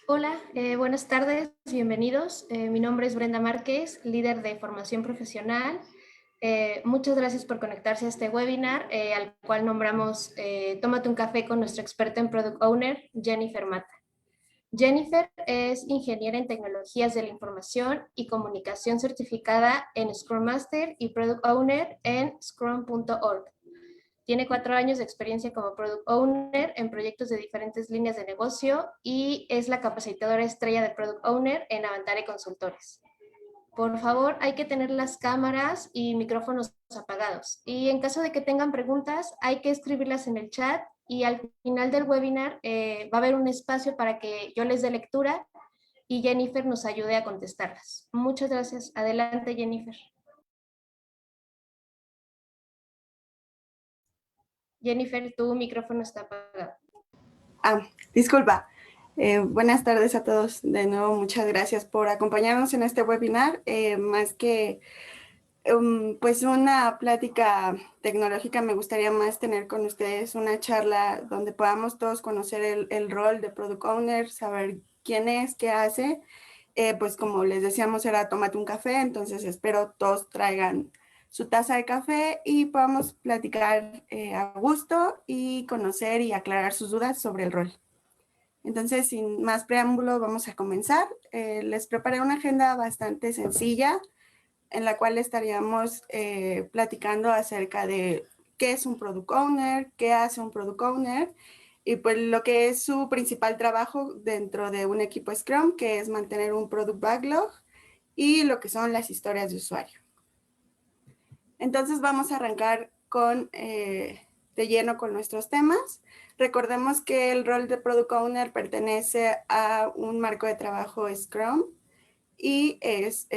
Hola, buenas tardes, bienvenidos. Mi nombre es Brenda Márquez, líder de formación profesional. Muchas gracias por conectarse a este webinar, al cual nombramos Tómate un café con nuestra experta en Product Owner, Jennifer Mata. Jennifer es ingeniera en tecnologías de la información y comunicación certificada en Scrum Master y Product Owner en scrum.org. Tiene 4 años de experiencia como Product Owner en proyectos de diferentes líneas de negocio y es la capacitadora estrella de Product Owner en Avantare Consultores. Por favor, hay que tener las cámaras y micrófonos apagados. Y en caso de que tengan preguntas, hay que escribirlas en el chat y al final del webinar va a haber un espacio para que yo les dé lectura y Jennifer nos ayude a contestarlas. Muchas gracias. Adelante, Jennifer. Jennifer, tu micrófono está apagado. Disculpa. Buenas tardes a todos. De nuevo, muchas gracias por acompañarnos en este webinar. Más que pues una plática tecnológica, me gustaría más tener con ustedes una charla donde podamos todos conocer el rol de Product Owner, saber quién es, qué hace. Pues como les decíamos, era tómate un café, entonces espero todos traigan su taza de café y podamos platicar a gusto y conocer y aclarar sus dudas sobre el rol. Entonces, sin más preámbulo, vamos a comenzar. Les preparé una agenda bastante sencilla en la cual estaríamos platicando acerca de qué es un Product Owner, qué hace un Product Owner y pues lo que es su principal trabajo dentro de un equipo Scrum, que es mantener un Product Backlog y lo que son las historias de usuario. Entonces vamos a arrancar de lleno con nuestros temas. Recordemos que el rol de Product Owner pertenece a un marco de trabajo Scrum y es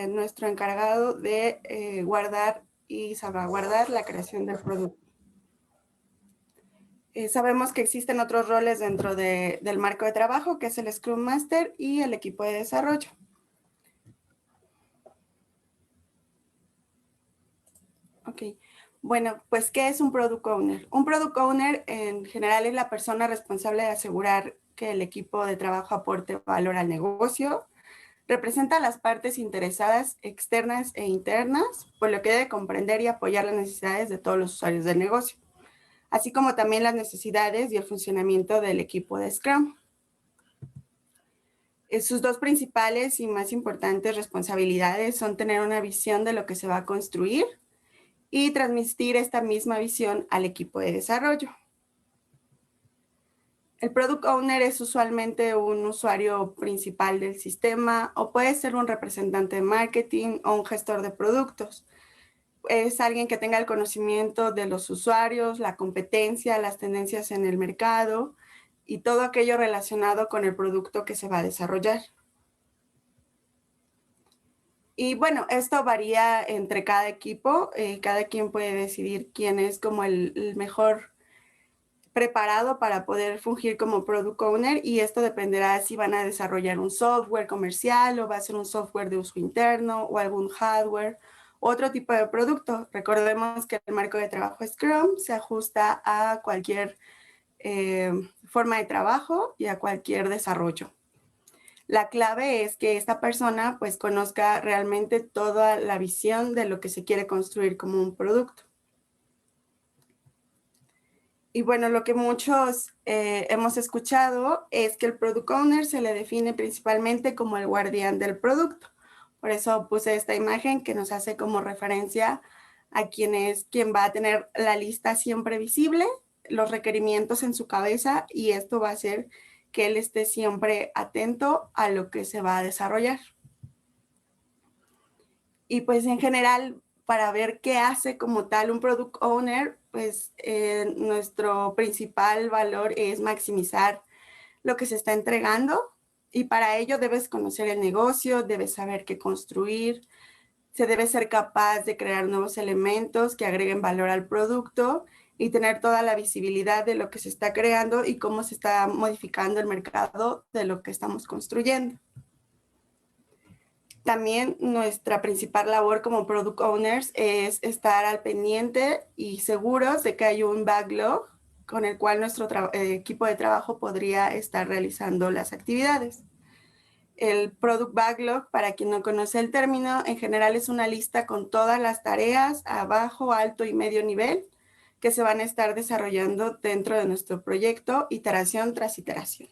nuestro encargado de guardar y salvaguardar la creación del producto. Sabemos que existen otros roles dentro del marco de trabajo, que es el Scrum Master y el equipo de desarrollo. Ok, bueno, pues, ¿qué es un Product Owner? Un Product Owner en general es la persona responsable de asegurar que el equipo de trabajo aporte valor al negocio, representa a las partes interesadas externas e internas, por lo que debe comprender y apoyar las necesidades de todos los usuarios del negocio, así como también las necesidades y el funcionamiento del equipo de Scrum. Sus dos principales y más importantes responsabilidades son tener una visión de lo que se va a construir y transmitir esta misma visión al equipo de desarrollo. El Product Owner es usualmente un usuario principal del sistema o puede ser un representante de marketing o un gestor de productos. Es alguien que tenga el conocimiento de los usuarios, la competencia, las tendencias en el mercado y todo aquello relacionado con el producto que se va a desarrollar. Y bueno, esto varía entre cada equipo. Cada quien puede decidir quién es como el mejor preparado para poder fungir como Product Owner y esto dependerá si van a desarrollar un software comercial o va a ser un software de uso interno o algún hardware, otro tipo de producto. Recordemos que el marco de trabajo Scrum se ajusta a cualquier forma de trabajo y a cualquier desarrollo. La clave es que esta persona pues conozca realmente toda la visión de lo que se quiere construir como un producto. Y bueno, lo que muchos hemos escuchado es que el Product Owner se le define principalmente como el guardián del producto. Por eso puse esta imagen que nos hace como referencia a quien va a tener la lista siempre visible, los requerimientos en su cabeza y esto va a hacer que él esté siempre atento a lo que se va a desarrollar. Y pues en general, para ver qué hace como tal un Product Owner, pues nuestro principal valor es maximizar lo que se está entregando y para ello debes conocer el negocio, debes saber qué construir, se debe ser capaz de crear nuevos elementos que agreguen valor al producto y tener toda la visibilidad de lo que se está creando y cómo se está modificando el mercado de lo que estamos construyendo. También nuestra principal labor como Product Owners es estar al pendiente y seguros de que hay un backlog con el cual nuestro equipo de trabajo podría estar realizando las actividades. El Product Backlog, para quien no conoce el término, en general es una lista con todas las tareas a bajo, alto y medio nivel que se van a estar desarrollando dentro de nuestro proyecto, iteración tras iteración.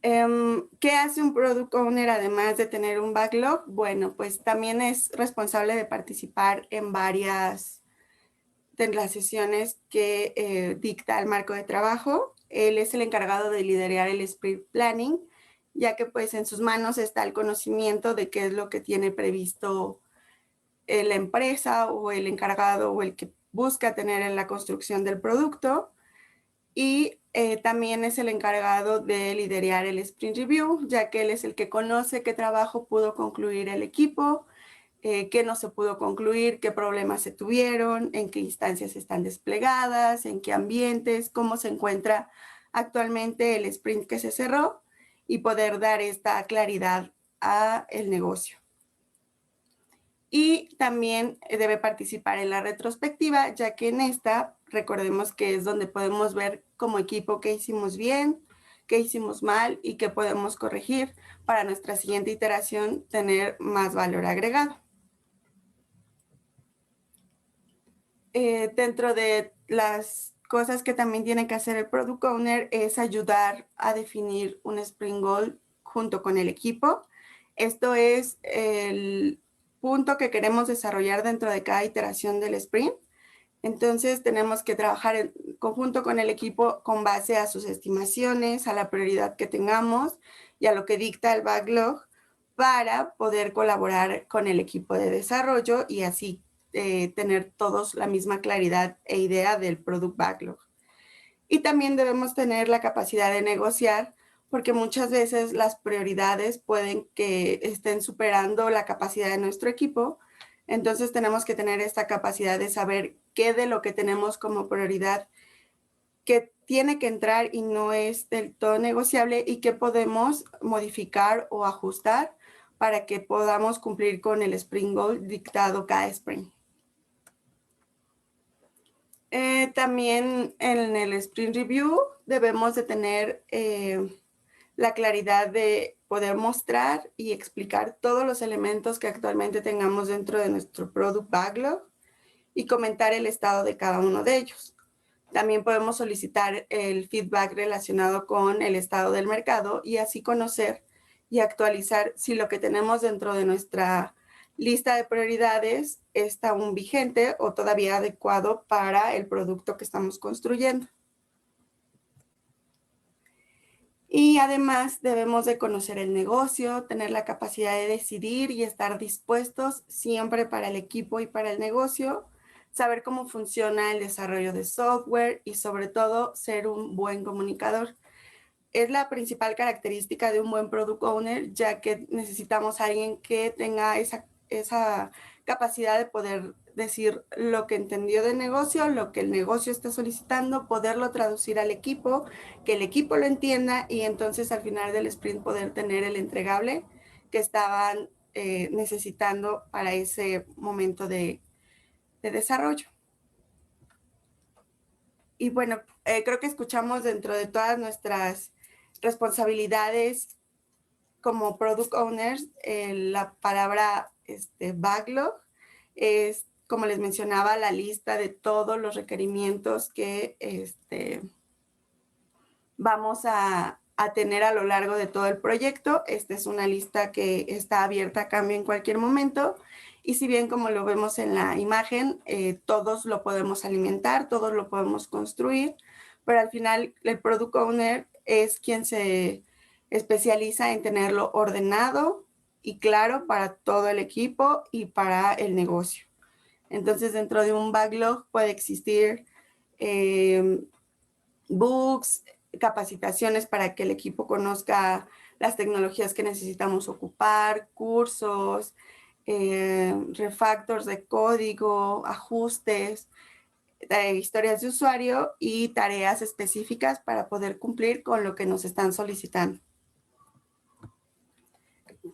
¿Qué hace un Product Owner además de tener un backlog? Bueno, pues también es responsable de participar en varias de las sesiones que dicta el marco de trabajo. Él es el encargado de liderar el sprint planning, ya que pues en sus manos está el conocimiento de qué es lo que tiene previsto la empresa o el encargado o el que busca tener en la construcción del producto. Y también es el encargado de liderar el sprint review, ya que él es el que conoce qué trabajo pudo concluir el equipo, qué no se pudo concluir, qué problemas se tuvieron, en qué instancias están desplegadas, en qué ambientes, cómo se encuentra actualmente el sprint que se cerró y poder dar esta claridad a el negocio. Y también debe participar en la retrospectiva, ya que en esta, recordemos que es donde podemos ver como equipo qué hicimos bien, qué hicimos mal y qué podemos corregir para nuestra siguiente iteración tener más valor agregado. Dentro de las cosas que también tiene que hacer el Product Owner es ayudar a definir un Sprint Goal junto con el equipo. Esto es el punto que queremos desarrollar dentro de cada iteración del sprint. Entonces tenemos que trabajar en conjunto con el equipo con base a sus estimaciones, a la prioridad que tengamos y a lo que dicta el backlog para poder colaborar con el equipo de desarrollo y así tener todos la misma claridad e idea del product backlog. Y también debemos tener la capacidad de negociar porque muchas veces las prioridades pueden que estén superando la capacidad de nuestro equipo. Entonces tenemos que tener esta capacidad de saber qué de lo que tenemos como prioridad que tiene que entrar y no es del todo negociable y qué podemos modificar o ajustar para que podamos cumplir con el sprint goal dictado cada sprint. También en el sprint review debemos de tener la claridad de poder mostrar y explicar todos los elementos que actualmente tengamos dentro de nuestro product backlog y comentar el estado de cada uno de ellos. También podemos solicitar el feedback relacionado con el estado del mercado y así conocer y actualizar si lo que tenemos dentro de nuestra lista de prioridades está aún vigente o todavía adecuado para el producto que estamos construyendo. Y además debemos de conocer el negocio, tener la capacidad de decidir y estar dispuestos siempre para el equipo y para el negocio, saber cómo funciona el desarrollo de software y sobre todo ser un buen comunicador. Es la principal característica de un buen product owner, ya que necesitamos a alguien que tenga esa capacidad de poder decir lo que entendió del negocio, lo que el negocio está solicitando, poderlo traducir al equipo, que el equipo lo entienda y entonces al final del sprint poder tener el entregable que estaban necesitando para ese momento de desarrollo. Y bueno, creo que escuchamos dentro de todas nuestras responsabilidades como product owners, la palabra backlog es, como les mencionaba, la lista de todos los requerimientos que vamos a tener a lo largo de todo el proyecto. Esta es una lista que está abierta a cambio en cualquier momento. Y si bien, como lo vemos en la imagen, todos lo podemos alimentar, todos lo podemos construir, pero al final el product owner es quien se especializa en tenerlo ordenado y claro para todo el equipo y para el negocio. Entonces, dentro de un backlog puede existir bugs, capacitaciones para que el equipo conozca las tecnologías que necesitamos ocupar, cursos, refactors de código, ajustes, historias de usuario y tareas específicas para poder cumplir con lo que nos están solicitando.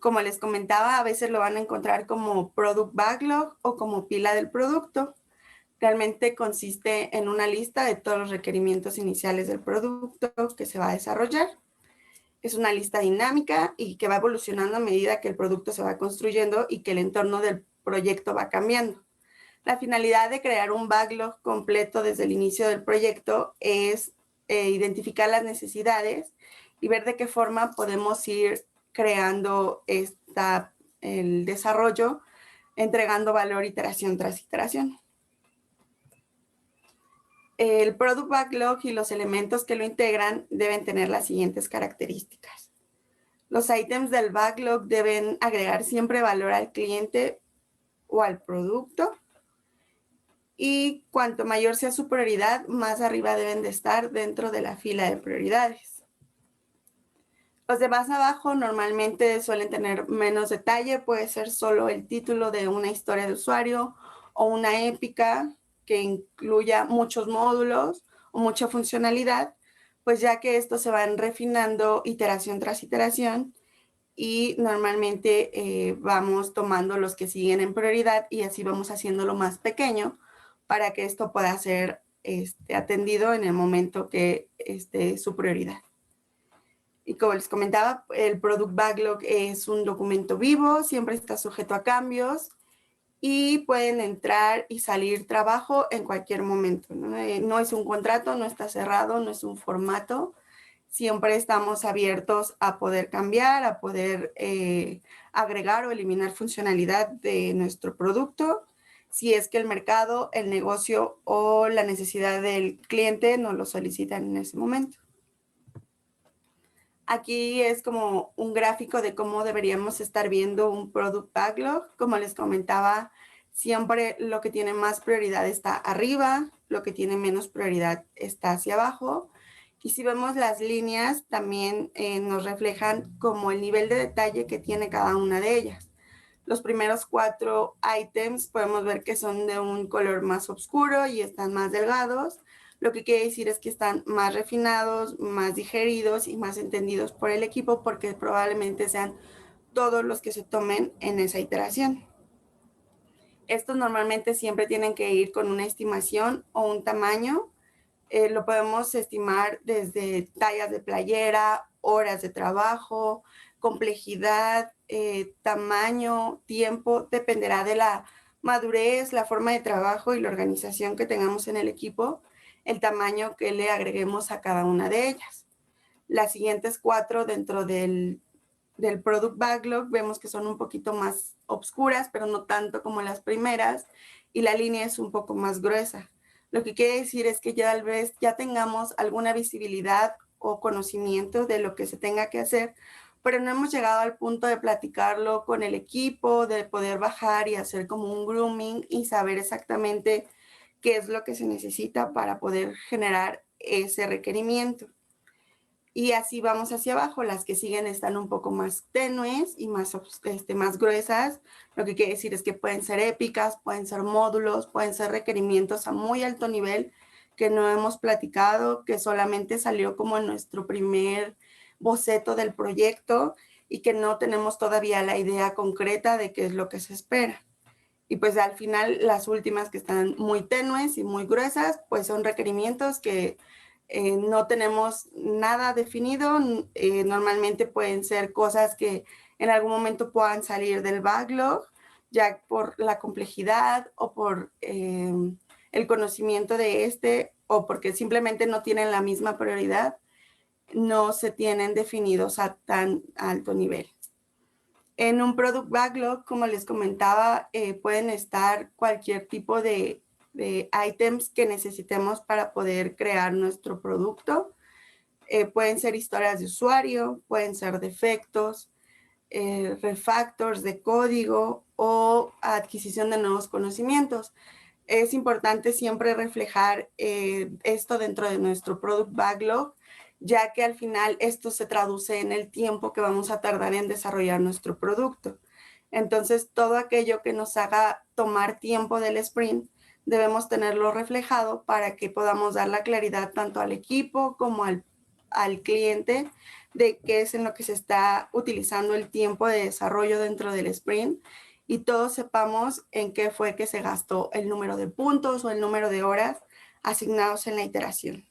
como les comentaba, a veces lo van a encontrar como Product Backlog o como pila del producto. Realmente consiste en una lista de todos los requerimientos iniciales del producto que se va a desarrollar. Es una lista dinámica y que va evolucionando a medida que el producto se va construyendo y que el entorno del proyecto va cambiando. La finalidad de crear un backlog completo desde el inicio del proyecto es identificar las necesidades y ver de qué forma podemos ir creando el desarrollo, entregando valor iteración tras iteración. El Product Backlog y los elementos que lo integran deben tener las siguientes características. Los ítems del backlog deben agregar siempre valor al cliente o al producto. Y cuanto mayor sea su prioridad, más arriba deben de estar dentro de la fila de prioridades. Los de más abajo normalmente suelen tener menos detalle, puede ser solo el título de una historia de usuario o una épica que incluya muchos módulos o mucha funcionalidad, pues ya que estos se van refinando iteración tras iteración y normalmente vamos tomando los que siguen en prioridad y así vamos haciéndolo más pequeño para que esto pueda ser atendido en el momento que esté su prioridad. Y como les comentaba, el Product Backlog es un documento vivo, siempre está sujeto a cambios y pueden entrar y salir trabajo en cualquier momento, ¿no? No es un contrato, no está cerrado, no es un formato. Siempre estamos abiertos a poder cambiar, a poder agregar o eliminar funcionalidad de nuestro producto, si es que el mercado, el negocio o la necesidad del cliente nos lo solicitan en ese momento. Aquí es como un gráfico de cómo deberíamos estar viendo un Product Backlog. Como les comentaba, siempre lo que tiene más prioridad está arriba, lo que tiene menos prioridad está hacia abajo. Y si vemos las líneas, también nos reflejan como el nivel de detalle que tiene cada una de ellas. Los primeros 4 ítems podemos ver que son de un color más oscuro y están más delgados. Lo que quiere decir es que están más refinados, más digeridos y más entendidos por el equipo porque probablemente sean todos los que se tomen en esa iteración. Estos normalmente siempre tienen que ir con una estimación o un tamaño. Lo podemos estimar desde tallas de playera, horas de trabajo, complejidad, tamaño, tiempo, dependerá de la madurez, la forma de trabajo y la organización que tengamos en el equipo, el tamaño que le agreguemos a cada una de ellas. Las siguientes 4 dentro del Product Backlog vemos que son un poquito más oscuras, pero no tanto como las primeras, y la línea es un poco más gruesa. Lo que quiere decir es que ya tal vez ya tengamos alguna visibilidad o conocimiento de lo que se tenga que hacer, pero no hemos llegado al punto de platicarlo con el equipo, de poder bajar y hacer como un grooming y saber exactamente qué es lo que se necesita para poder generar ese requerimiento. Y así vamos hacia abajo. Las que siguen están un poco más tenues y más gruesas. Lo que quiere decir es que pueden ser épicas, pueden ser módulos, pueden ser requerimientos a muy alto nivel que no hemos platicado, que solamente salió como en nuestro primer boceto del proyecto y que no tenemos todavía la idea concreta de qué es lo que se espera. Y pues al final las últimas que están muy tenues y muy gruesas, pues son requerimientos que no tenemos nada definido. Normalmente pueden ser cosas que en algún momento puedan salir del backlog, ya por la complejidad o por el conocimiento de o porque simplemente no tienen la misma prioridad, no se tienen definidos a tan alto nivel. En un Product Backlog, como les comentaba, pueden estar cualquier tipo de ítems que necesitemos para poder crear nuestro producto. Pueden ser historias de usuario, pueden ser defectos, refactors de código o adquisición de nuevos conocimientos. Es importante siempre reflejar esto dentro de nuestro Product Backlog, ya que al final esto se traduce en el tiempo que vamos a tardar en desarrollar nuestro producto. Entonces, todo aquello que nos haga tomar tiempo del sprint, debemos tenerlo reflejado para que podamos dar la claridad tanto al equipo como al cliente de qué es en lo que se está utilizando el tiempo de desarrollo dentro del sprint y todos sepamos en qué fue que se gastó el número de puntos o el número de horas asignados en la iteración.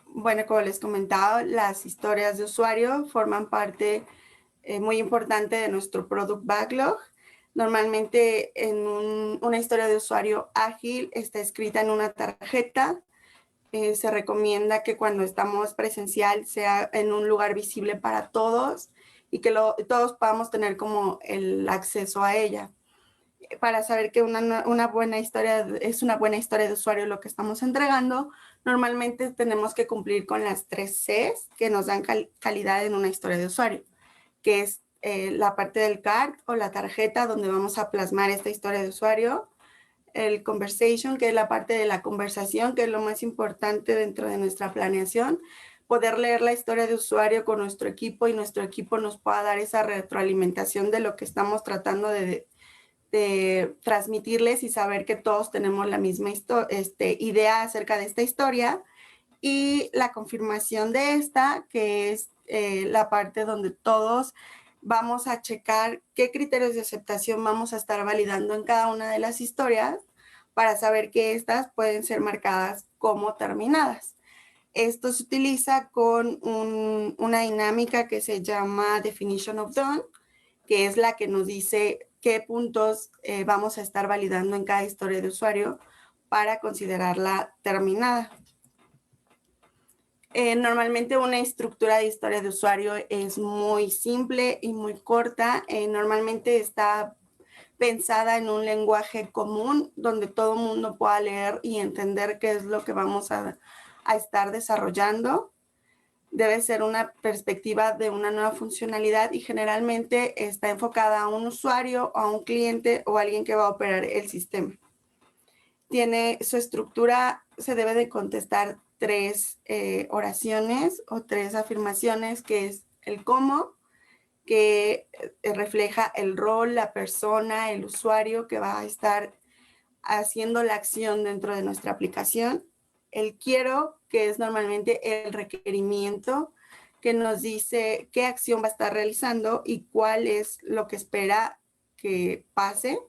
Bueno, como les comentaba, las historias de usuario forman parte muy importante de nuestro Product Backlog. Normalmente en una historia de usuario ágil está escrita en una tarjeta. Se recomienda que cuando estamos presencial sea en un lugar visible para todos y que todos podamos tener como el acceso a ella. Para saber que una buena historia es una buena historia de usuario lo que estamos entregando, normalmente tenemos que cumplir con las 3 Cs que nos dan calidad en una historia de usuario, que es la parte del card o la tarjeta donde vamos a plasmar esta historia de usuario, el conversation, que es la parte de la conversación, que es lo más importante dentro de nuestra planeación, poder leer la historia de usuario con nuestro equipo y nuestro equipo nos pueda dar esa retroalimentación de lo que estamos tratando de transmitirles y saber que todos tenemos la misma idea acerca de esta historia, y la confirmación de esta, que es la parte donde todos vamos a checar qué criterios de aceptación vamos a estar validando en cada una de las historias para saber que estas pueden ser marcadas como terminadas. Esto se utiliza con una dinámica que se llama Definition of Done, que es la que nos dice qué puntos vamos a estar validando en cada historia de usuario para considerarla terminada. Normalmente una estructura de historia de usuario es muy simple y muy corta. Normalmente está pensada en un lenguaje común donde todo el mundo pueda leer y entender qué es lo que vamos a estar desarrollando. Debe ser una perspectiva de una nueva funcionalidad y generalmente está enfocada a un usuario, a un cliente o a alguien que va a operar el sistema. Tiene su estructura, se debe de contestar 3 oraciones o 3 afirmaciones, que es el cómo, que refleja el rol, la persona, el usuario que va a estar haciendo la acción dentro de nuestra aplicación. El quiero, que es normalmente el requerimiento que nos dice qué acción va a estar realizando y cuál es lo que espera que pase.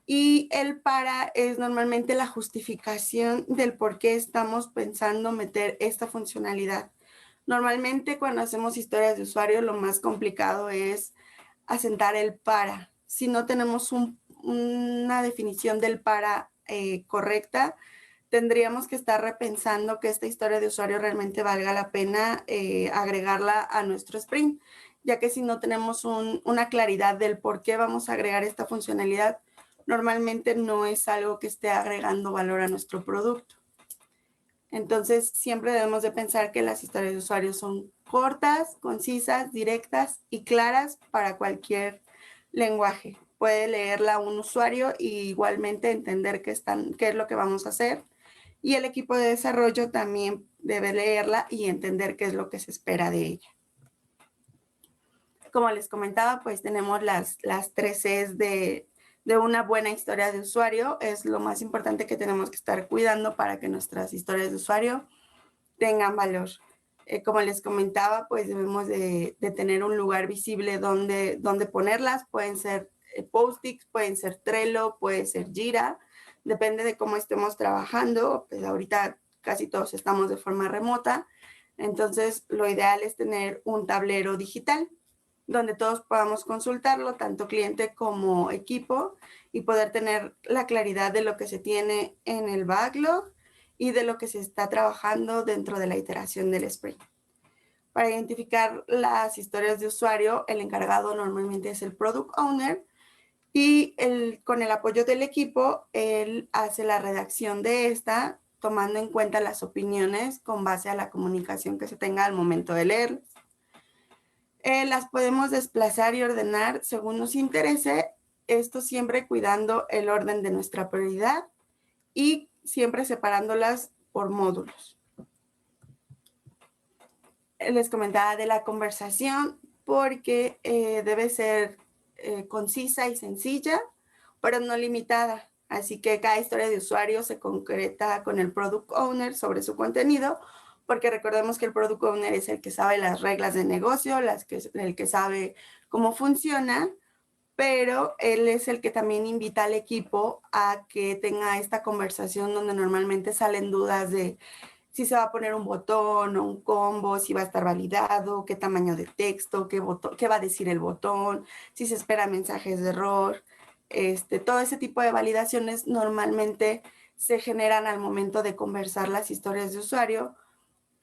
Y el para es normalmente la justificación del por qué estamos pensando meter esta funcionalidad. Normalmente cuando hacemos historias de usuario, lo más complicado es asentar el para. Si no tenemos una definición del para correcta, tendríamos que estar repensando que esta historia de usuario realmente valga la pena agregarla a nuestro sprint, ya que si no tenemos una claridad del por qué vamos a agregar esta funcionalidad, normalmente no es algo que esté agregando valor a nuestro producto. Entonces, siempre debemos de pensar que las historias de usuario son cortas, concisas, directas y claras para cualquier lenguaje. Puede leerla un usuario y igualmente entender qué es lo que vamos a hacer. Y el equipo de desarrollo también debe leerla y entender qué es lo que se espera de ella. Como les comentaba, pues tenemos las 3 Cs de una buena historia de usuario. Es lo más importante que tenemos que estar cuidando para que nuestras historias de usuario tengan valor. Como les comentaba, pues debemos de tener un lugar visible donde ponerlas. Pueden ser Post-its, pueden ser Trello, puede ser Jira. Depende de cómo estemos trabajando. Pues ahorita casi todos estamos de forma remota. Entonces, lo ideal es tener un tablero digital donde todos podamos consultarlo, tanto cliente como equipo, y poder tener la claridad de lo que se tiene en el backlog y de lo que se está trabajando dentro de la iteración del sprint. Para identificar las historias de usuario, el encargado normalmente es el Product Owner y con el apoyo del equipo, él hace la redacción de esta, tomando en cuenta las opiniones con base a la comunicación que se tenga al momento de leer. Las podemos desplazar y ordenar según nos interese, esto siempre cuidando el orden de nuestra prioridad y siempre separándolas por módulos. Les comentaba de la conversación porque debe ser concisa y sencilla, pero no limitada. Así que cada historia de usuario se concreta con el Product Owner sobre su contenido, porque recordemos que el Product Owner es el que sabe las reglas de negocio, el que sabe cómo funciona, pero él es el que también invita al equipo a que tenga esta conversación donde normalmente salen dudas de si se va a poner un botón o un combo, si va a estar validado, qué tamaño de texto, qué va a decir el botón, si se esperan mensajes de error. Todo ese tipo de validaciones normalmente se generan al momento de conversar las historias de usuario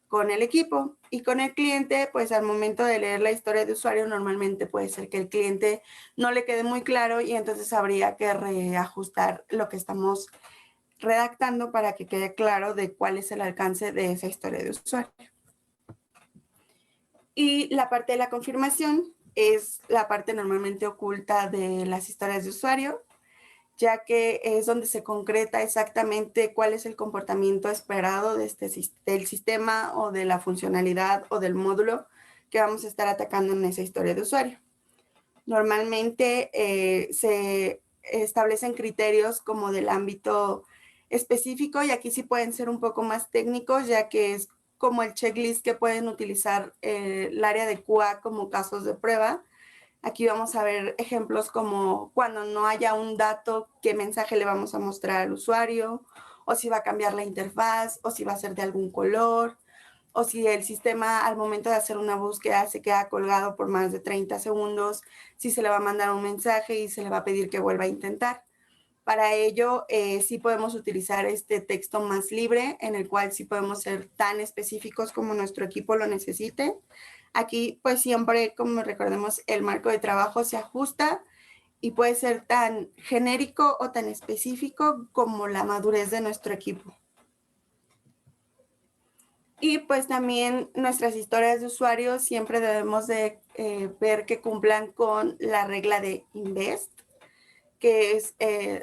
con el equipo, y con el cliente, pues al momento de leer la historia de usuario normalmente puede ser que el cliente no le quede muy claro y entonces habría que reajustar lo que estamos redactando para que quede claro de cuál es el alcance de esa historia de usuario. Y la parte de la confirmación es la parte normalmente oculta de las historias de usuario, ya que es donde se concreta exactamente cuál es el comportamiento esperado de del sistema o de la funcionalidad o del módulo que vamos a estar atacando en esa historia de usuario. Normalmente se establecen criterios como del ámbito específico, y aquí sí pueden ser un poco más técnicos, ya que es como el checklist que pueden utilizar el área de QA como casos de prueba. Aquí vamos a ver ejemplos como cuando no haya un dato, qué mensaje le vamos a mostrar al usuario, o si va a cambiar la interfaz, o si va a ser de algún color, o si el sistema al momento de hacer una búsqueda se queda colgado por más de 30 segundos, si se le va a mandar un mensaje y se le va a pedir que vuelva a intentar. Para ello, sí podemos utilizar este texto más libre, en el cual sí podemos ser tan específicos como nuestro equipo lo necesite. Aquí, pues siempre, como recordemos, el marco de trabajo se ajusta y puede ser tan genérico o tan específico como la madurez de nuestro equipo. Y pues también nuestras historias de usuario siempre debemos de ver que cumplan con la regla de INVEST, que es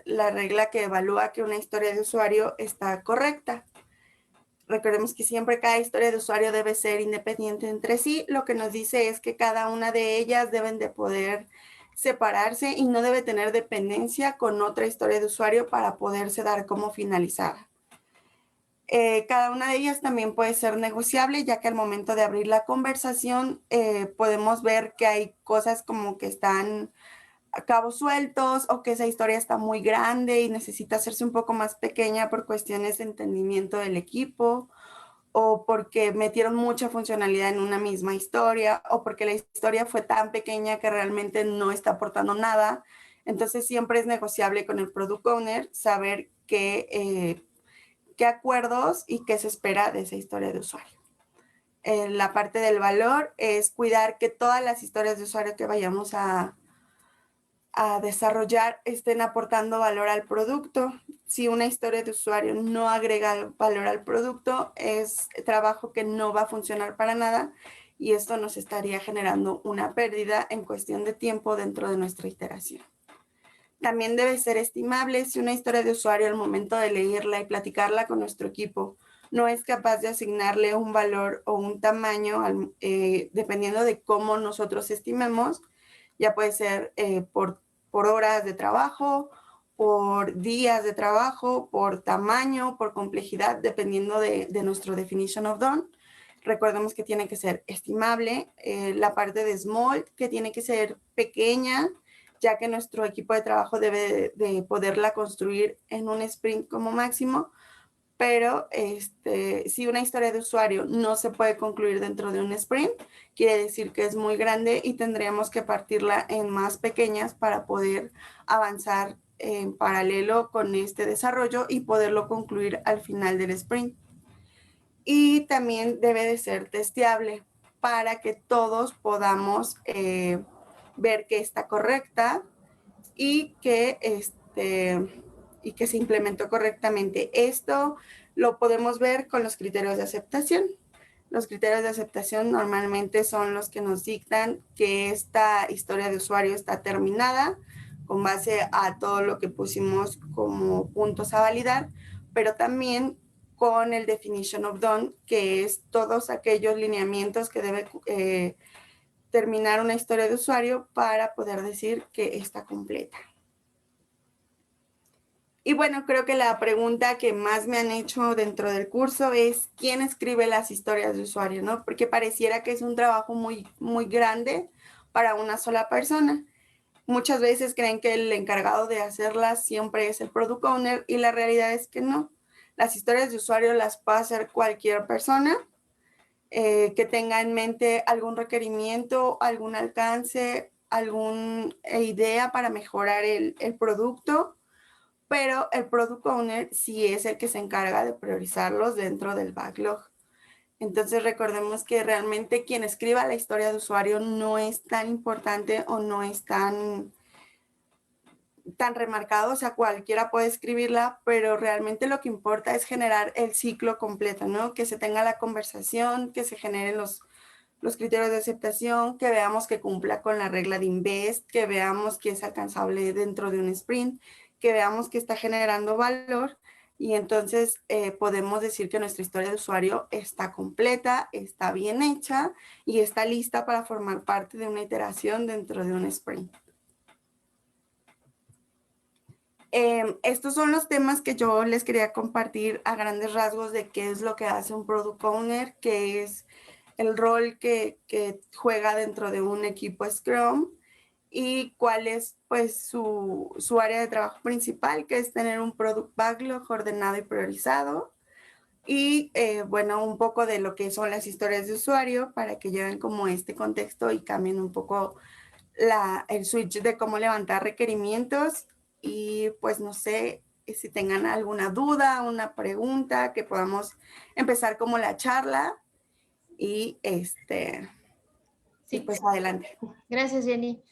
la regla que evalúa que una historia de usuario está correcta. Recordemos que siempre cada historia de usuario debe ser independiente entre sí. Lo que nos dice es que cada una de ellas deben de poder separarse y no debe tener dependencia con otra historia de usuario para poderse dar como finalizada. Cada una de ellas también puede ser negociable, ya que al momento de abrir la conversación podemos ver que hay cosas como que están a cabos sueltos, o que esa historia está muy grande y necesita hacerse un poco más pequeña por cuestiones de entendimiento del equipo, o porque metieron mucha funcionalidad en una misma historia, o porque la historia fue tan pequeña que realmente no está aportando nada. Entonces siempre es negociable con el Product Owner saber qué acuerdos y qué se espera de esa historia de usuario. La parte del valor es cuidar que todas las historias de usuario que vayamos a desarrollar estén aportando valor al producto. Si una historia de usuario no agrega valor al producto, es trabajo que no va a funcionar para nada, y esto nos estaría generando una pérdida en cuestión de tiempo dentro de nuestra iteración. También debe ser estimable. Si una historia de usuario al momento de leerla y platicarla con nuestro equipo no es capaz de asignarle un valor o un tamaño, dependiendo de cómo nosotros estimemos, ya puede ser por horas de trabajo, por días de trabajo, por tamaño, por complejidad, dependiendo de nuestro definition of done. Recordemos que tiene que ser estimable. La parte de small, que tiene que ser pequeña, ya que nuestro equipo de trabajo debe de poderla construir en un sprint como máximo. Pero si una historia de usuario no se puede concluir dentro de un sprint, quiere decir que es muy grande y tendríamos que partirla en más pequeñas para poder avanzar en paralelo con este desarrollo y poderlo concluir al final del sprint. Y también debe de ser testeable para que todos podamos ver que está correcta y que se implementó correctamente. Esto lo podemos ver con los criterios de aceptación. Los criterios de aceptación normalmente son los que nos dictan que esta historia de usuario está terminada con base a todo lo que pusimos como puntos a validar, pero también con el definition of done, que es todos aquellos lineamientos que debe terminar una historia de usuario para poder decir que está completa. Y bueno, creo que la pregunta que más me han hecho dentro del curso es ¿quién escribe las historias de usuario, no? Porque pareciera que es un trabajo muy, muy grande para una sola persona. Muchas veces creen que el encargado de hacerlas siempre es el product owner y la realidad es que no. Las historias de usuario las puede hacer cualquier persona que tenga en mente algún requerimiento, algún alcance, alguna idea para mejorar el producto, pero el product owner sí es el que se encarga de priorizarlos dentro del backlog. Entonces recordemos que realmente quien escriba la historia de usuario no es tan importante o no es tan remarcado, o sea, cualquiera puede escribirla, pero realmente lo que importa es generar el ciclo completo, ¿no? Que se tenga la conversación, que se generen los criterios de aceptación, que veamos que cumpla con la regla de INVEST, que veamos que es alcanzable dentro de un sprint, que veamos que está generando valor y entonces podemos decir que nuestra historia de usuario está completa, está bien hecha y está lista para formar parte de una iteración dentro de un sprint. Estos son los temas que yo les quería compartir a grandes rasgos de qué es lo que hace un Product Owner, qué es el rol que juega dentro de un equipo Scrum y cuál es pues su área de trabajo principal, que es tener un Product Backlog ordenado y priorizado. Y bueno, un poco de lo que son las historias de usuario para que lleven como este contexto y cambien un poco el switch de cómo levantar requerimientos y pues no sé si tengan alguna duda, una pregunta, que podamos empezar como la charla y y Sí, pues adelante. gracias, Jenny.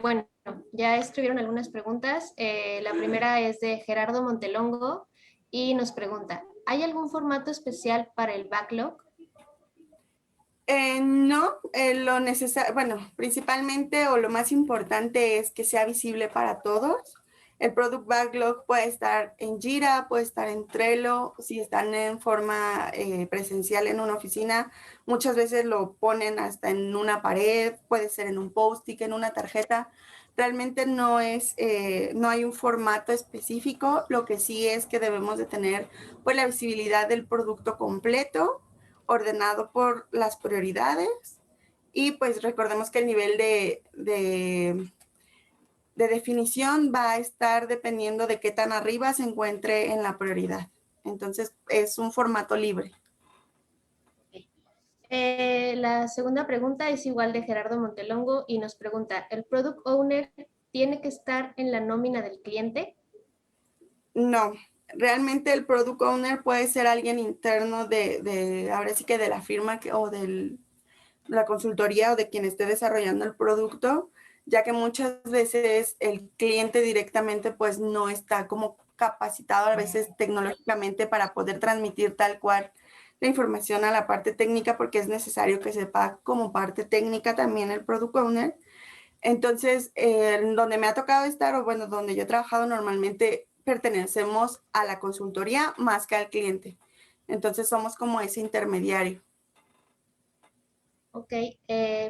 Bueno, ya estuvieron algunas preguntas. La primera es de Gerardo Montelongo y nos pregunta, ¿hay algún formato especial para el backlog? No, lo necesario, bueno, principalmente o lo más importante es que sea visible para todos. El Product Backlog puede estar en Jira, puede estar en Trello, si están en forma presencial en una oficina, muchas veces lo ponen hasta en una pared, puede ser en un post-it, en una tarjeta. Realmente no hay un formato específico, lo que sí es que debemos de tener pues la visibilidad del producto completo ordenado por las prioridades y pues recordemos que el nivel de definición va a estar dependiendo de qué tan arriba se encuentre en la prioridad. Entonces es un formato libre. La segunda pregunta es igual de Gerardo Montelongo y nos pregunta, ¿el Product Owner tiene que estar en la nómina del cliente? No, realmente el product owner puede ser alguien interno ahora sí que de la firma o de la consultoría o de quien esté desarrollando el producto, ya que muchas veces el cliente directamente pues no está como capacitado a veces tecnológicamente para poder transmitir tal cual la información a la parte técnica porque es necesario que sepa como parte técnica también el product owner. Entonces, donde me ha tocado estar, o bueno, donde yo he trabajado normalmente, pertenecemos a la consultoría más que al cliente. Entonces, somos como ese intermediario. Ok,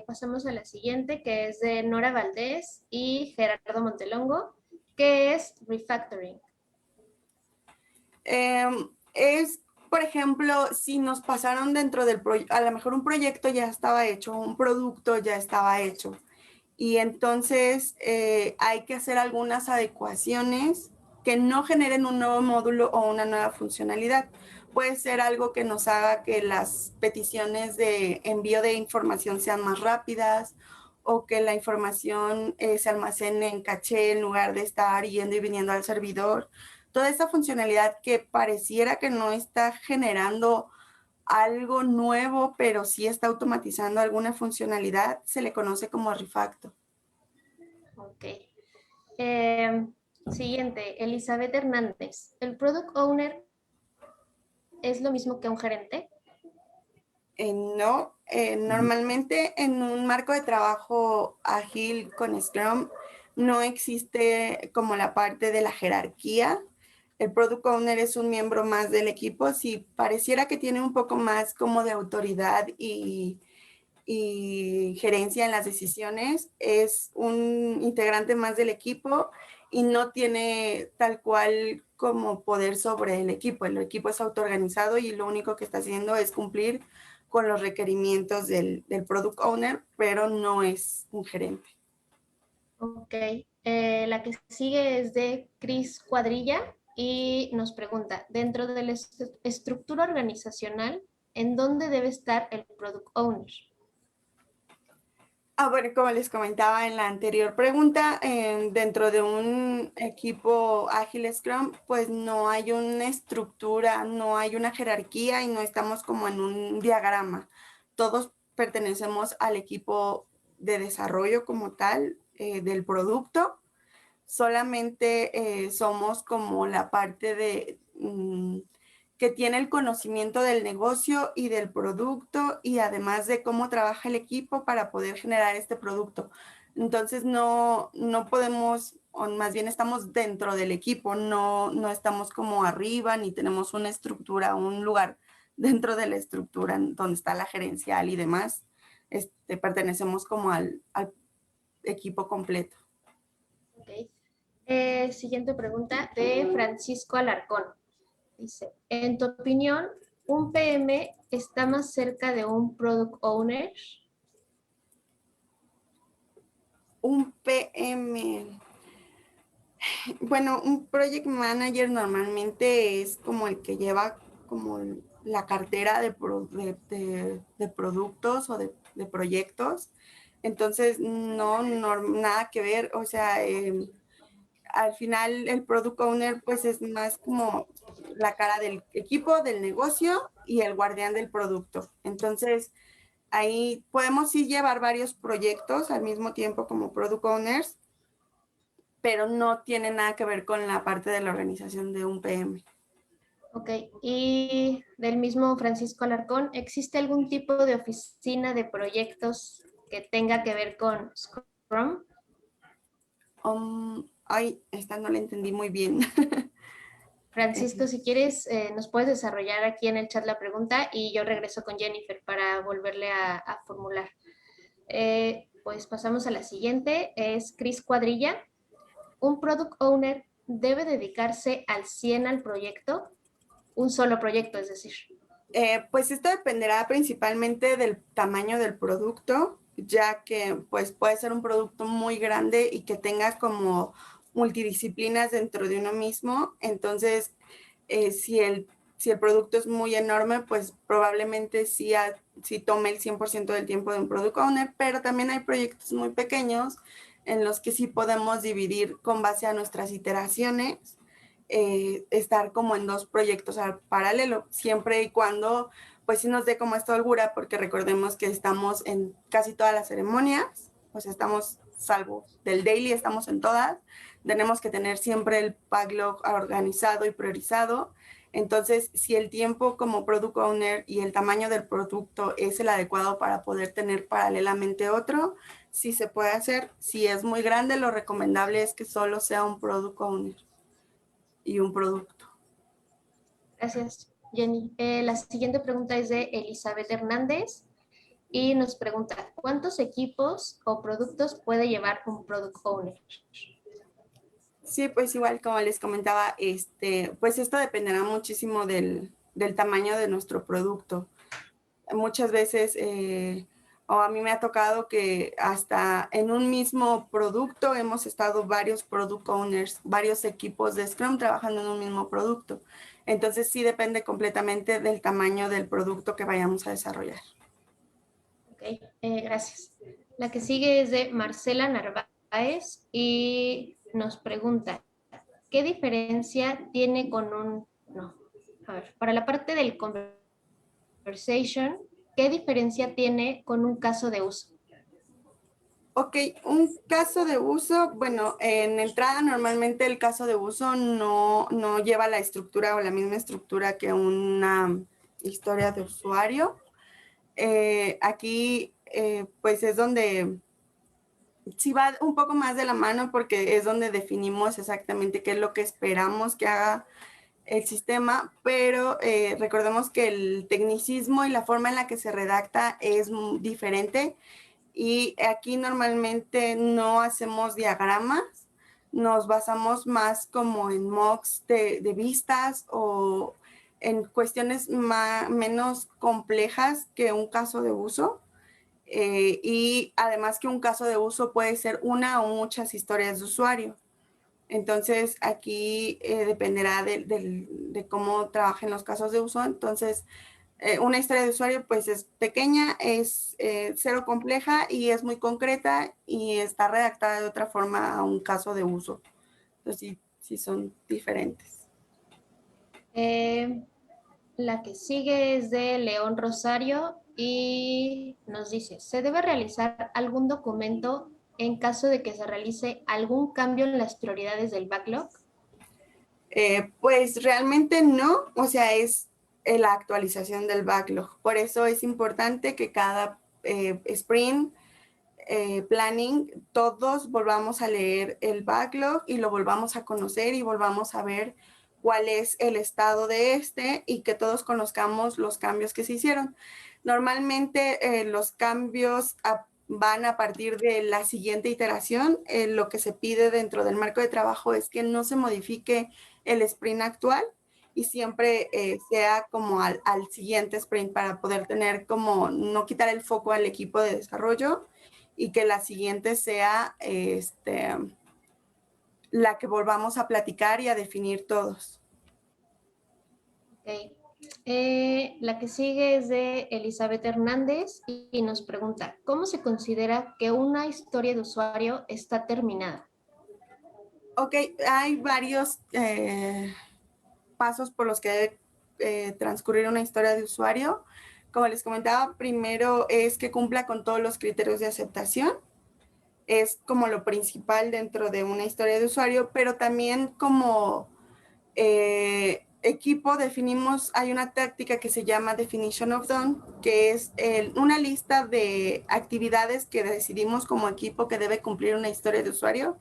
pasamos a la siguiente, que es de Nora Valdés y Gerardo Montelongo, que es refactoring. Es, por ejemplo, si nos pasaron dentro del proyecto, a lo mejor un proyecto ya estaba hecho, un producto ya estaba hecho, y entonces hay que hacer algunas adecuaciones que no generen un nuevo módulo o una nueva funcionalidad. Puede ser algo que nos haga que las peticiones de envío de información sean más rápidas o que la información se almacene en caché en lugar de estar yendo y viniendo al servidor. Toda esta funcionalidad que pareciera que no está generando algo nuevo, pero sí está automatizando alguna funcionalidad, se le conoce como refacto. Ok. Siguiente, Elizabeth Hernández. ¿El Product Owner es lo mismo que un gerente? No, normalmente en un marco de trabajo ágil con Scrum no existe como la parte de la jerarquía. El Product Owner es un miembro más del equipo. Si pareciera que tiene un poco más como de autoridad y gerencia en las decisiones, es un integrante más del equipo y no tiene tal cual como poder sobre el equipo. El equipo es autoorganizado y lo único que está haciendo es cumplir con los requerimientos del Product Owner, pero no es un gerente. Ok, la que sigue es de Cris Cuadrilla y nos pregunta, dentro de la estructura organizacional, ¿en dónde debe estar el Product Owner? Bueno, como les comentaba en la anterior pregunta, dentro de un equipo ágil Scrum, pues no hay una estructura, no hay una jerarquía y no estamos como en un diagrama. Todos pertenecemos al equipo de desarrollo como tal del producto. Solamente somos como la parte de que tiene el conocimiento del negocio y del producto y además de cómo trabaja el equipo para poder generar este producto. Entonces no podemos, o más bien estamos dentro del equipo, no estamos como arriba ni tenemos una estructura, un lugar dentro de la estructura donde está la gerencial y demás. Pertenecemos como al equipo completo. Okay. Siguiente pregunta de Francisco Alarcón. Dice, en tu opinión, ¿un PM está más cerca de un Product Owner? Un PM. Bueno, un project manager normalmente es como el que lleva como la cartera de productos o de proyectos. Entonces, nada que ver. O sea, al final el product owner pues es más como la cara del equipo, del negocio y el guardián del producto. Entonces, ahí podemos sí llevar varios proyectos al mismo tiempo como product owners, pero no tiene nada que ver con la parte de la organización de un PM. Ok, y del mismo Francisco Alarcón, ¿existe algún tipo de oficina de proyectos que tenga que ver con Scrum? Esta no la entendí muy bien. Francisco, si quieres, nos puedes desarrollar aquí en el chat la pregunta y yo regreso con Jennifer para volverle a formular. Pues pasamos a la siguiente, es Cris Cuadrilla. ¿Un product owner debe dedicarse al 100 al proyecto? Un solo proyecto, es decir. Pues esto dependerá principalmente del tamaño del producto, ya que pues puede ser un producto muy grande y que tenga como multidisciplinas dentro de uno mismo. Entonces, si el producto es muy enorme, pues probablemente sí tome el 100% del tiempo de un product owner, pero también hay proyectos muy pequeños en los que sí podemos dividir con base a nuestras iteraciones, estar como en dos proyectos al paralelo, siempre y cuando pues sí nos dé como esta holgura, porque recordemos que estamos en casi todas las ceremonias, o sea, estamos, salvo del daily, estamos en todas, tenemos que tener siempre el backlog organizado y priorizado. Entonces, si el tiempo como product owner y el tamaño del producto es el adecuado para poder tener paralelamente otro, sí se puede hacer. Si es muy grande, lo recomendable es que solo sea un product owner y un producto. Gracias, Jenny. La siguiente pregunta es de Elizabeth Hernández y nos pregunta, ¿cuántos equipos o productos puede llevar un product owner? Sí, pues igual como les comentaba, pues esto dependerá muchísimo del tamaño de nuestro producto. Muchas veces, o a mí me ha tocado que hasta en un mismo producto hemos estado varios product owners, varios equipos de Scrum trabajando en un mismo producto. Entonces sí depende completamente del tamaño del producto que vayamos a desarrollar. Ok, gracias. La que sigue es de Marcela Narváez y nos pregunta, ¿qué diferencia tiene con un... No, a ver, para la parte del conversation, ¿qué diferencia tiene con un caso de uso? Ok, un caso de uso, bueno, en entrada normalmente el caso de uso no lleva la estructura o la misma estructura que una historia de usuario. Aquí pues es donde sí va un poco más de la mano porque es donde definimos exactamente qué es lo que esperamos que haga el sistema, pero recordemos que el tecnicismo y la forma en la que se redacta es diferente y aquí normalmente no hacemos diagramas, nos basamos más como en mocks de vistas o en cuestiones menos complejas que un caso de uso. Y además que un caso de uso puede ser una o muchas historias de usuario. Entonces, aquí dependerá de cómo trabajen los casos de uso. Entonces, una historia de usuario pues es pequeña, es cero compleja y es muy concreta y está redactada de otra forma a un caso de uso. Entonces, sí, sí son diferentes. La que sigue es de León Rosario y nos dice, ¿se debe realizar algún documento en caso de que se realice algún cambio en las prioridades del backlog? Pues realmente no, o sea, es la actualización del backlog. Por eso es importante que cada sprint planning, todos volvamos a leer el backlog y lo volvamos a conocer y volvamos a ver cuál es el estado de este y que todos conozcamos los cambios que se hicieron. Normalmente los cambios van a partir de la siguiente iteración. Lo que se pide dentro del marco de trabajo es que no se modifique el sprint actual y siempre sea como al siguiente sprint para poder tener como no quitar el foco al equipo de desarrollo y que la siguiente sea la que volvamos a platicar y a definir todos. Okay. La que sigue es de Elizabeth Hernández y nos pregunta, ¿cómo se considera que una historia de usuario está terminada? Ok, hay varios pasos por los que debe transcurrir una historia de usuario. Como les comentaba, primero es que cumpla con todos los criterios de aceptación. Es como lo principal dentro de una historia de usuario, pero también como equipo definimos, hay una táctica que se llama Definition of Done, que es una lista de actividades que decidimos como equipo que debe cumplir una historia de usuario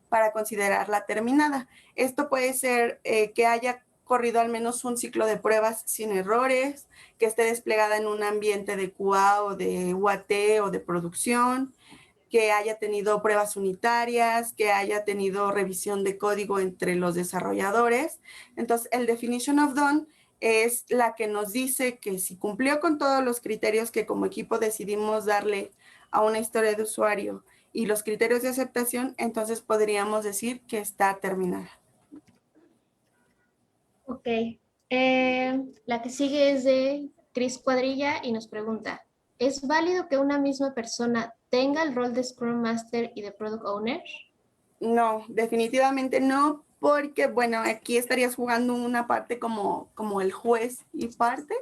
para considerarla terminada. Esto puede ser que haya corrido al menos un ciclo de pruebas sin errores, que esté desplegada en un ambiente de QA o de UAT o de producción, que haya tenido pruebas unitarias, que haya tenido revisión de código entre los desarrolladores. Entonces, el Definition of Done es la que nos dice que si cumplió con todos los criterios que como equipo decidimos darle a una historia de usuario y los criterios de aceptación, entonces podríamos decir que está terminada. Ok. La que sigue es de Chris Cuadrilla y nos pregunta, ¿es válido que una misma persona tenga el rol de Scrum Master y de Product Owner? No, definitivamente no, porque bueno, aquí estarías jugando una parte como el juez y parte.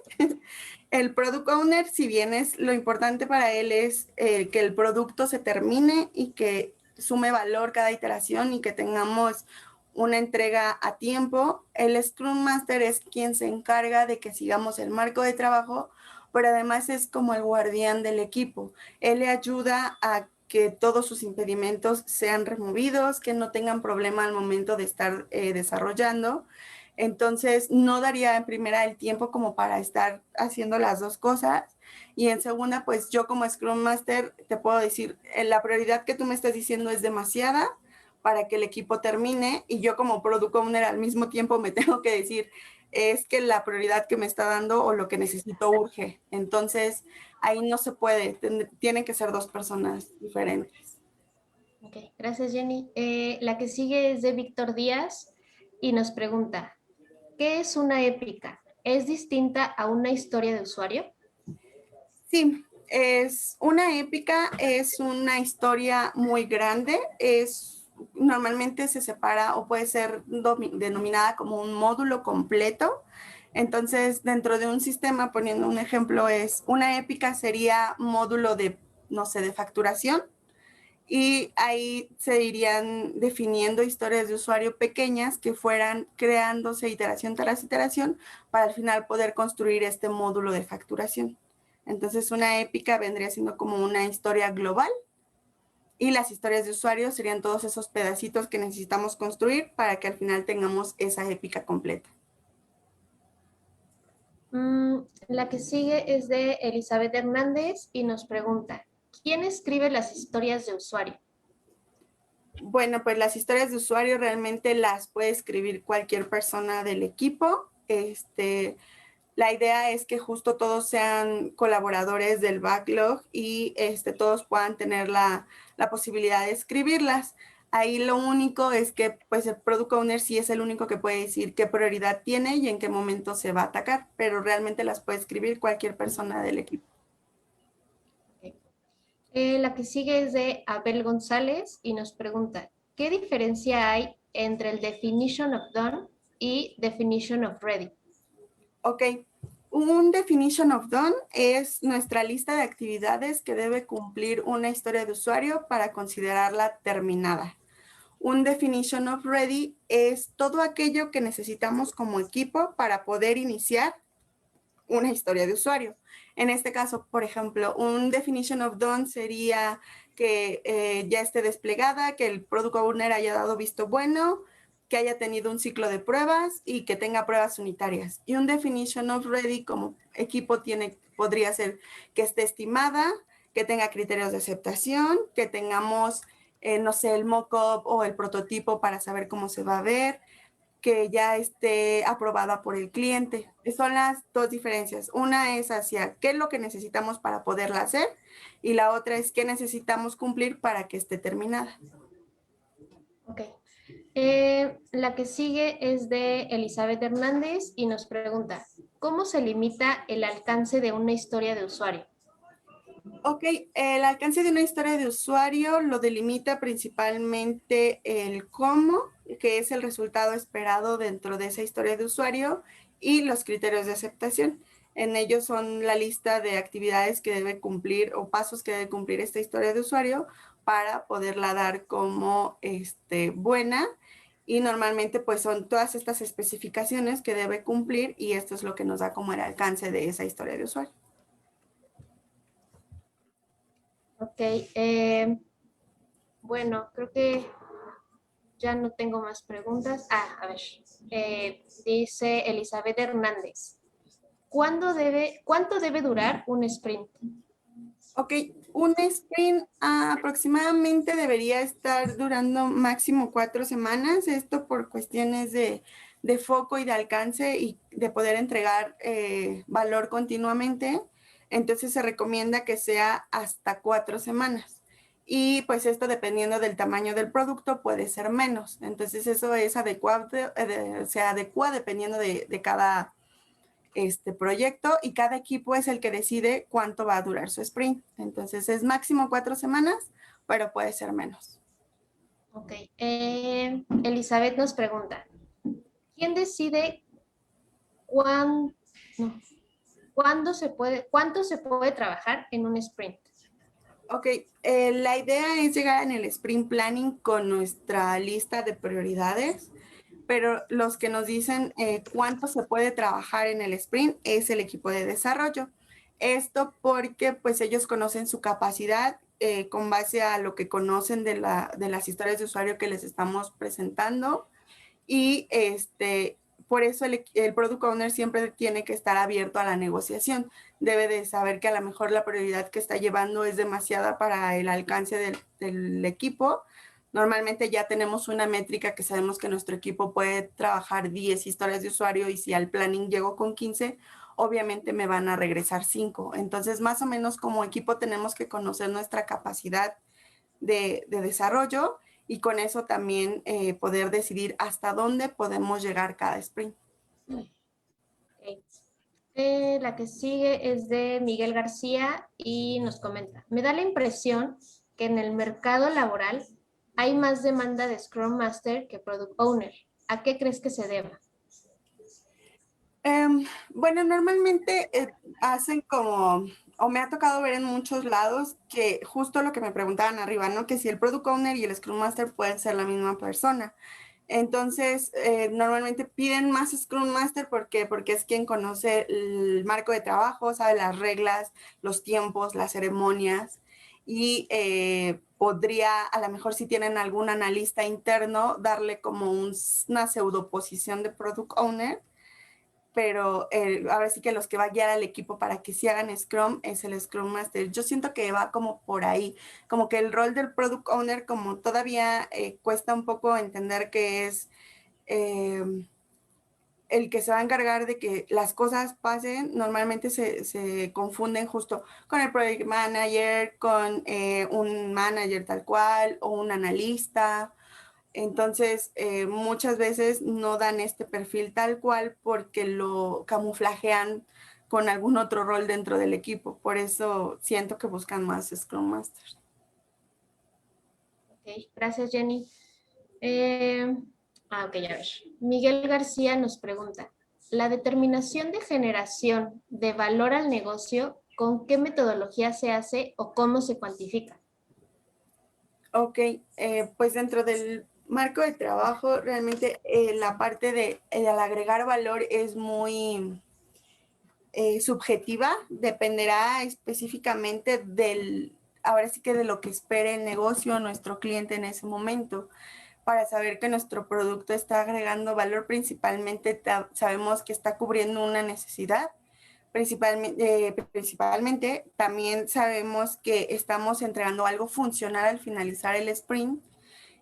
El product owner, si bien es lo importante para él es que el producto se termine y que sume valor cada iteración y que tengamos una entrega a tiempo, el Scrum Master es quien se encarga de que sigamos el marco de trabajo, pero además es como el guardián del equipo. Él le ayuda a que todos sus impedimentos sean removidos, que no tengan problema al momento de estar desarrollando. Entonces, no daría en primera el tiempo como para estar haciendo las dos cosas. Y en segunda, pues yo como Scrum Master te puedo decir, la prioridad que tú me estás diciendo es demasiada para que el equipo termine y yo como Product Owner al mismo tiempo me tengo que decir, es que la prioridad que me está dando o lo que necesito urge. Entonces, ahí no se puede, tienen que ser dos personas diferentes. Ok, gracias Jenny. La que sigue es de Víctor Díaz y nos pregunta, ¿qué es una épica? ¿Es distinta a una historia de usuario? Sí, es una épica, es una historia muy grande, normalmente se separa o puede ser denominada como un módulo completo. Entonces, dentro de un sistema, poniendo un ejemplo, es una épica sería módulo de, no sé, de facturación y ahí se irían definiendo historias de usuario pequeñas que fueran creándose iteración tras iteración para al final poder construir este módulo de facturación. Entonces una épica vendría siendo como una historia global y las historias de usuario serían todos esos pedacitos que necesitamos construir para que al final tengamos esa épica completa. La que sigue es de Elizabeth Hernández y nos pregunta, ¿quién escribe las historias de usuario? Bueno, pues las historias de usuario realmente las puede escribir cualquier persona del equipo. La idea es que justo todos sean colaboradores del backlog y todos puedan tener la posibilidad de escribirlas. Ahí lo único es que pues el Product Owner sí es el único que puede decir qué prioridad tiene y en qué momento se va a atacar, pero realmente las puede escribir cualquier persona del equipo. La que sigue es de Abel González y nos pregunta, ¿qué diferencia hay entre el definition of done y definition of ready? Ok, un definition of done es nuestra lista de actividades que debe cumplir una historia de usuario para considerarla terminada. Un definition of ready es todo aquello que necesitamos como equipo para poder iniciar una historia de usuario. En este caso, por ejemplo, un definition of done sería que ya esté desplegada, que el product owner haya dado visto bueno, que haya tenido un ciclo de pruebas y que tenga pruebas unitarias. Y un definition of ready como equipo podría ser que esté estimada, que tenga criterios de aceptación, que tengamos, no sé, el mock-up o el prototipo para saber cómo se va a ver, que ya esté aprobada por el cliente. Son las dos diferencias. Una es hacia qué es lo que necesitamos para poderla hacer y la otra es qué necesitamos cumplir para que esté terminada. Ok. La que sigue es de Elizabeth Hernández y nos pregunta, ¿cómo se limita el alcance de una historia de usuario? Ok, el alcance de una historia de usuario lo delimita principalmente el cómo, que es el resultado esperado dentro de esa historia de usuario, y los criterios de aceptación. En ellos son la lista de actividades que debe cumplir o pasos que debe cumplir esta historia de usuario para poderla dar como buena. Y normalmente pues son todas estas especificaciones que debe cumplir y esto es lo que nos da como el alcance de esa historia de usuario. Ok, bueno, creo que ya no tengo más preguntas. A ver, dice Elizabeth Hernández, ¿cuánto debe durar un sprint? Ok, un sprint aproximadamente debería estar durando máximo 4 semanas, esto por cuestiones de foco y de alcance y de poder entregar valor continuamente. Entonces se recomienda que sea hasta 4 semanas. Y pues esto dependiendo del tamaño del producto puede ser menos. Entonces eso es adecuado, se adecua dependiendo de cada proyecto y cada equipo es el que decide cuánto va a durar su sprint. Entonces es máximo 4 semanas, pero puede ser menos. Ok, Elizabeth nos pregunta, ¿quién decide cuán- no, cuánto se puede trabajar en un sprint? Ok, la idea es llegar en el sprint planning con nuestra lista de prioridades, pero los que nos dicen cuánto se puede trabajar en el sprint es el equipo de desarrollo. Esto porque pues ellos conocen su capacidad con base a lo que conocen de las historias de usuario que les estamos presentando y por eso el Product Owner siempre tiene que estar abierto a la negociación. Debe de saber que a lo mejor la prioridad que está llevando es demasiada para el alcance del equipo. Normalmente ya tenemos una métrica que sabemos que nuestro equipo puede trabajar 10 historias de usuario y si al planning llego con 15, obviamente me van a regresar 5. Entonces, más o menos como equipo tenemos que conocer nuestra capacidad de desarrollo y con eso también poder decidir hasta dónde podemos llegar cada sprint. Okay. La que sigue es de Miguel García y nos comenta, me da la impresión que en el mercado laboral hay más demanda de Scrum Master que Product Owner. ¿A qué crees que se deba? Bueno, normalmente hacen como, o me ha tocado ver en muchos lados que justo lo que me preguntaban arriba, ¿no? Que si el Product Owner y el Scrum Master pueden ser la misma persona. Entonces, normalmente piden más Scrum Master porque es quien conoce el marco de trabajo, sabe las reglas, los tiempos, las ceremonias y podría, a lo mejor si tienen algún analista interno, darle como una pseudoposición de Product Owner, pero ahora sí que los que va a guiar al equipo para que sí hagan Scrum es el Scrum Master. Yo siento que va como por ahí, como que el rol del Product Owner como todavía cuesta un poco entender que es el que se va a encargar de que las cosas pasen. Normalmente se confunden justo con el Project Manager, con un manager tal cual o un analista. Entonces, muchas veces no dan este perfil tal cual porque lo camuflajean con algún otro rol dentro del equipo. Por eso siento que buscan más Scrum Masters. Ok, gracias, Jenny. Ok, a ver. Miguel García nos pregunta, ¿la determinación de generación de valor al negocio, con qué metodología se hace o cómo se cuantifica? Ok, pues dentro del marco de trabajo, realmente la parte de al agregar valor es muy subjetiva, dependerá específicamente ahora sí que de lo que espere el negocio, nuestro cliente en ese momento. Para saber que nuestro producto está agregando valor, principalmente sabemos que está cubriendo una necesidad. Principalmente también sabemos que estamos entregando algo funcional al finalizar el sprint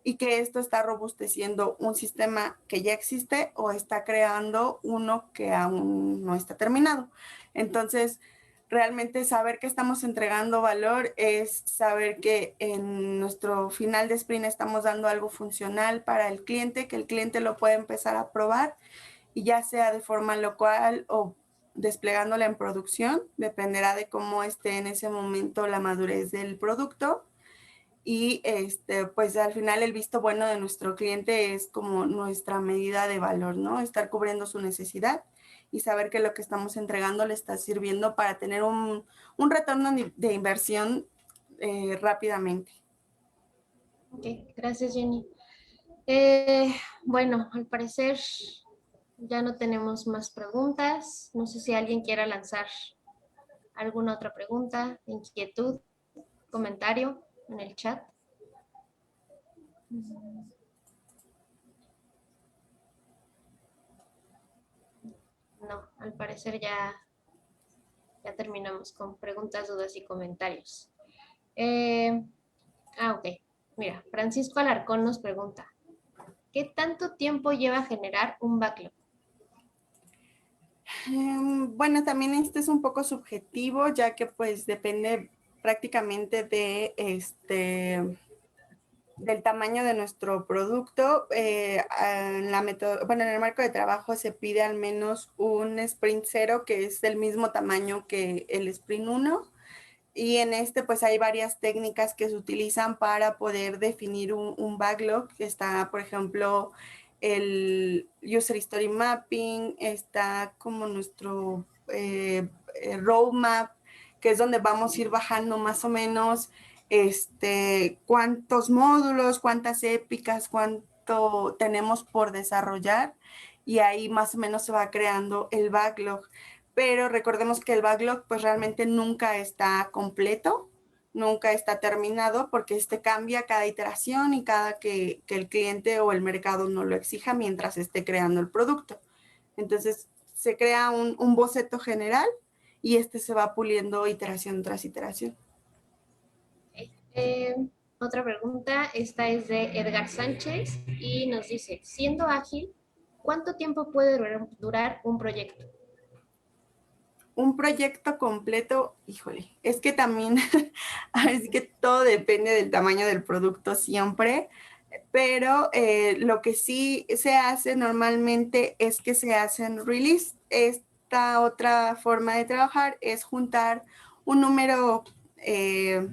y que esto está robusteciendo un sistema que ya existe o está creando uno que aún no está terminado. Entonces, realmente saber que estamos entregando valor es saber que en nuestro final de sprint estamos dando algo funcional para el cliente, que el cliente lo puede empezar a probar y ya sea de forma local o desplegándola en producción, dependerá de cómo esté en ese momento la madurez del producto. Y pues al final el visto bueno de nuestro cliente es como nuestra medida de valor, ¿no? Estar cubriendo su necesidad y saber que lo que estamos entregando le está sirviendo para tener un retorno de inversión rápidamente. Ok, gracias, Jenny. Eh, bueno, al parecer ya no tenemos más preguntas. No sé si alguien quiera lanzar alguna otra pregunta, inquietud, comentario en el chat. No, al parecer ya terminamos con preguntas, dudas y comentarios. Eh, ok. Mira, Francisco Alarcón nos pregunta, ¿qué tanto tiempo lleva generar un backlog? Bueno, también este es un poco subjetivo, ya que pues depende prácticamente del tamaño de nuestro producto. En el marco de trabajo se pide al menos un sprint 0, que es del mismo tamaño que el sprint 1. Y en este pues hay varias técnicas que se utilizan para poder definir un backlog. Está, por ejemplo, el User Story Mapping, está como nuestro roadmap, que es donde vamos a ir bajando más o menos cuántos módulos, cuántas épicas, cuánto tenemos por desarrollar, y ahí más o menos se va creando el backlog. Pero recordemos que el backlog pues realmente nunca está completo, nunca está terminado, porque cambia cada iteración y cada que el cliente o el mercado no lo exija mientras esté creando el producto. Entonces se crea un boceto general y se va puliendo iteración tras iteración. Okay. Otra pregunta, esta es de Edgar Sánchez y nos dice, siendo ágil, ¿cuánto tiempo puede durar un proyecto? Un proyecto completo, híjole, es que también, es que todo depende del tamaño del producto siempre, pero lo que sí se hace normalmente es que se hacen release. Esta otra forma de trabajar es juntar un número, eh,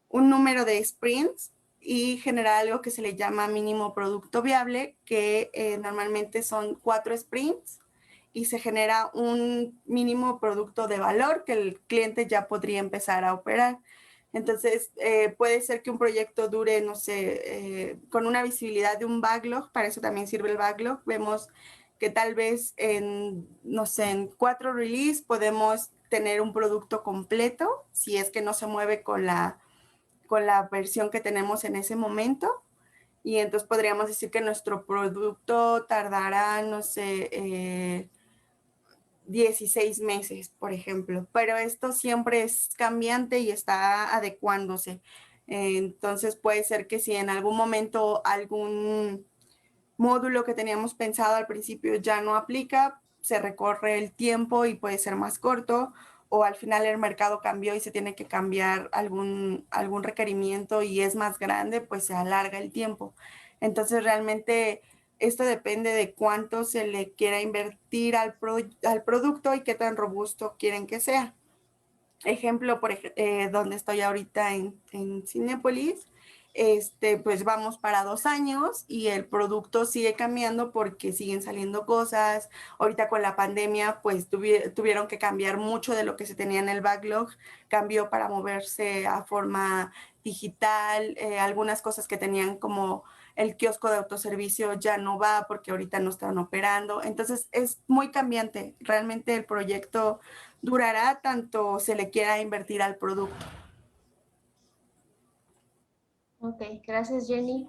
un número de sprints y generar algo que se le llama mínimo producto viable, que normalmente son 4 sprints y se genera un mínimo producto de valor que el cliente ya podría empezar a operar. Entonces, puede ser que un proyecto dure, no sé, con una visibilidad de un backlog, para eso también sirve el backlog. Vemos que tal vez no sé, en 4 releases podemos tener un producto completo, si es que no se mueve con la versión que tenemos en ese momento. Y entonces podríamos decir que nuestro producto tardará, no sé, 16 meses, por ejemplo, pero esto siempre es cambiante y está adecuándose. Entonces puede ser que si en algún momento algún módulo que teníamos pensado al principio ya no aplica, se recorre el tiempo y puede ser más corto, o al final el mercado cambió y se tiene que cambiar algún requerimiento y es más grande, pues se alarga el tiempo. Entonces realmente esto depende de cuánto se le quiera invertir al producto y qué tan robusto quieren que sea. Ejemplo, donde estoy ahorita en Cinépolis, pues vamos para 2 años y el producto sigue cambiando porque siguen saliendo cosas. Ahorita con la pandemia, pues tuvieron que cambiar mucho de lo que se tenía en el backlog, cambió para moverse a forma digital, algunas cosas que tenían como el kiosco de autoservicio ya no va porque ahorita no están operando. Entonces es muy cambiante. Realmente el proyecto durará tanto se le quiera invertir al producto. Ok, gracias Jenny.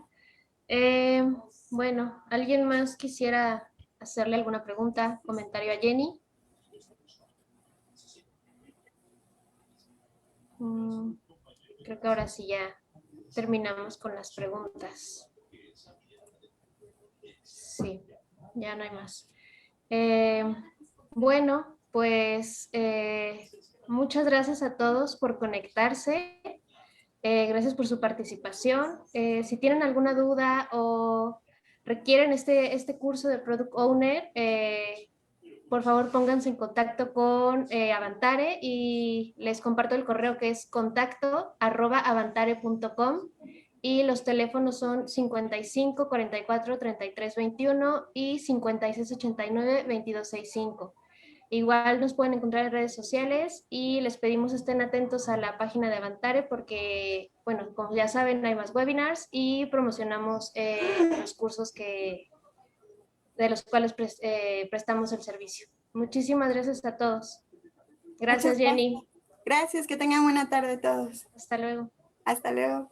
Bueno, ¿alguien más quisiera hacerle alguna pregunta, comentario a Jenny? Creo que ahora sí ya terminamos con las preguntas. Sí, ya no hay más. Bueno, pues muchas gracias a todos por conectarse. Gracias por su participación. Si tienen alguna duda o requieren este curso de Product Owner, por favor pónganse en contacto con Avantare y les comparto el correo que es contacto@avantare.com y los teléfonos son 55 44 33 21 y 56 89 22 65. Igual nos pueden encontrar en redes sociales y les pedimos estén atentos a la página de Avantare porque, bueno, como ya saben, hay más webinars y promocionamos los cursos de los cuales prestamos el servicio. Muchísimas gracias a todos. Gracias, Jenny. Gracias, que tengan buena tarde todos. Hasta luego. Hasta luego.